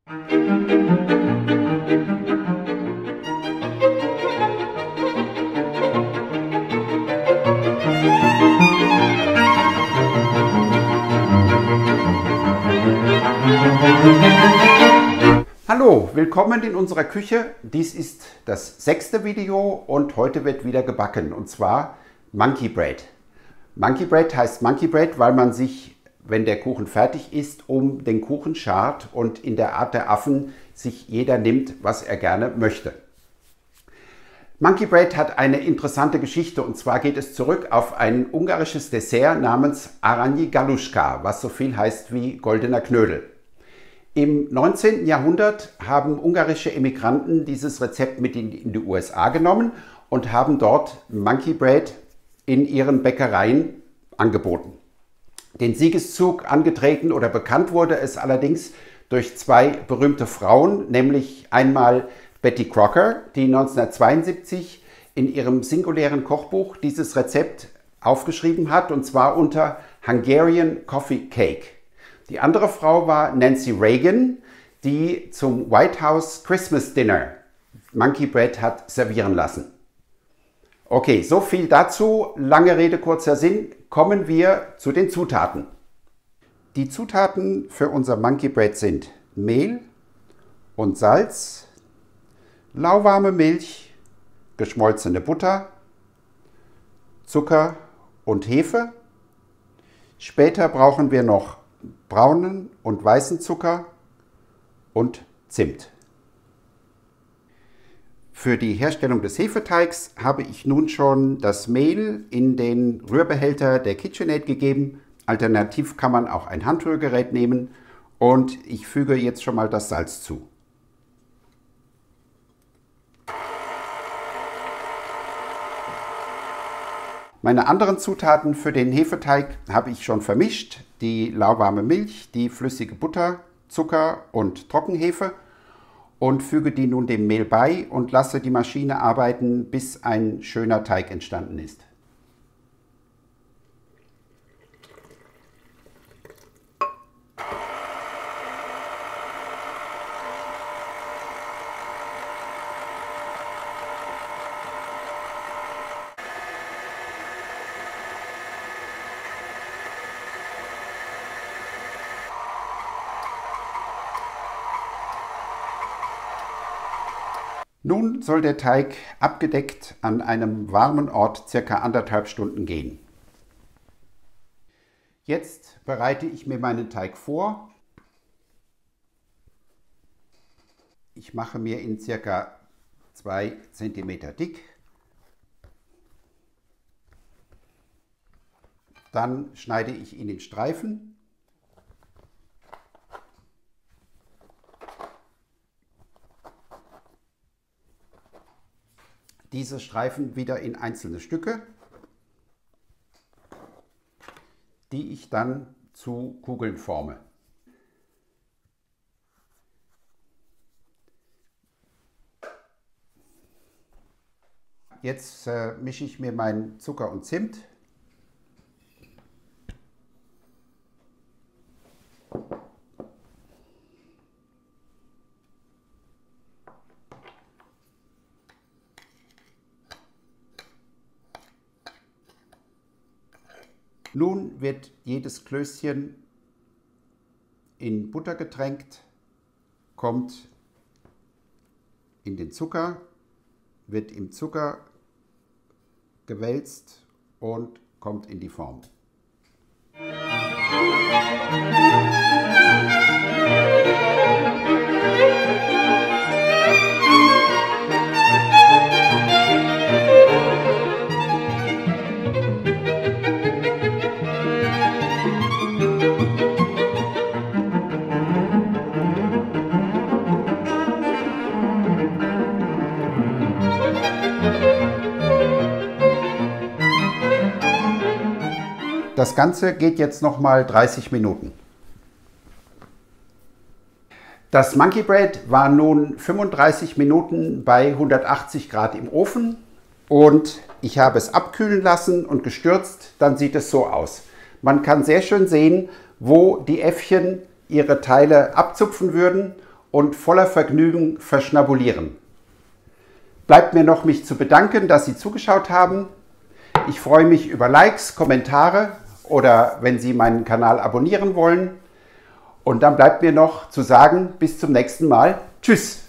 Hallo, willkommen in unserer Küche. Dies ist das 6. Video und heute wird wieder gebacken, und zwar Monkey Bread. Monkey Bread heißt Monkey Bread, weil man sich, wenn der Kuchen fertig ist, um den Kuchen schart und in der Art der Affen sich jeder nimmt, was er gerne möchte. Monkey Bread hat eine interessante Geschichte, und zwar geht es zurück auf ein ungarisches Dessert namens Arany Galuska, was so viel heißt wie goldener Knödel. Im 19. Jahrhundert haben ungarische Emigranten dieses Rezept mit in die USA genommen und haben dort Monkey Bread in ihren Bäckereien angeboten. Den Siegeszug angetreten oder bekannt wurde es allerdings durch zwei berühmte Frauen, nämlich einmal Betty Crocker, die 1972 in ihrem singulären Kochbuch dieses Rezept aufgeschrieben hat, und zwar unter Hungarian Coffee Cake. Die andere Frau war Nancy Reagan, die zum White House Christmas Dinner Monkey Bread hat servieren lassen. Okay, so viel dazu. Lange Rede, kurzer Sinn. Kommen wir zu den Zutaten. Die Zutaten für unser Monkey Bread sind Mehl und Salz, lauwarme Milch, geschmolzene Butter, Zucker und Hefe. Später brauchen wir noch braunen und weißen Zucker und Zimt. Für die Herstellung des Hefeteigs habe ich nun schon das Mehl in den Rührbehälter der KitchenAid gegeben. Alternativ kann man auch ein Handrührgerät nehmen, und ich füge jetzt schon mal das Salz zu. Meine anderen Zutaten für den Hefeteig habe ich schon vermischt: die lauwarme Milch, die flüssige Butter, Zucker und Trockenhefe, und füge die nun dem Mehl bei und lasse die Maschine arbeiten, bis ein schöner Teig entstanden ist. Nun soll der Teig abgedeckt an einem warmen Ort ca. 1,5 Stunden gehen. Jetzt bereite ich mir meinen Teig vor. Ich mache mir ihn ca. 2 cm dick. Dann schneide ich ihn in Streifen. Diese Streifen wieder in einzelne Stücke, die ich dann zu Kugeln forme. Jetzt mische ich mir meinen Zucker und Zimt. Nun wird jedes Klößchen in Butter getränkt, kommt in den Zucker, wird im Zucker gewälzt und kommt in die Form. Das Ganze geht jetzt nochmal 30 Minuten. Das Monkey Bread war nun 35 Minuten bei 180 Grad im Ofen und ich habe es abkühlen lassen und gestürzt. Dann sieht es so aus. Man kann sehr schön sehen, wo die Äffchen ihre Teile abzupfen würden und voller Vergnügen verschnabulieren. Bleibt mir noch, mich zu bedanken, dass Sie zugeschaut haben. Ich freue mich über Likes, Kommentare oder wenn Sie meinen Kanal abonnieren wollen. Und dann bleibt mir noch zu sagen, bis zum nächsten Mal. Tschüss!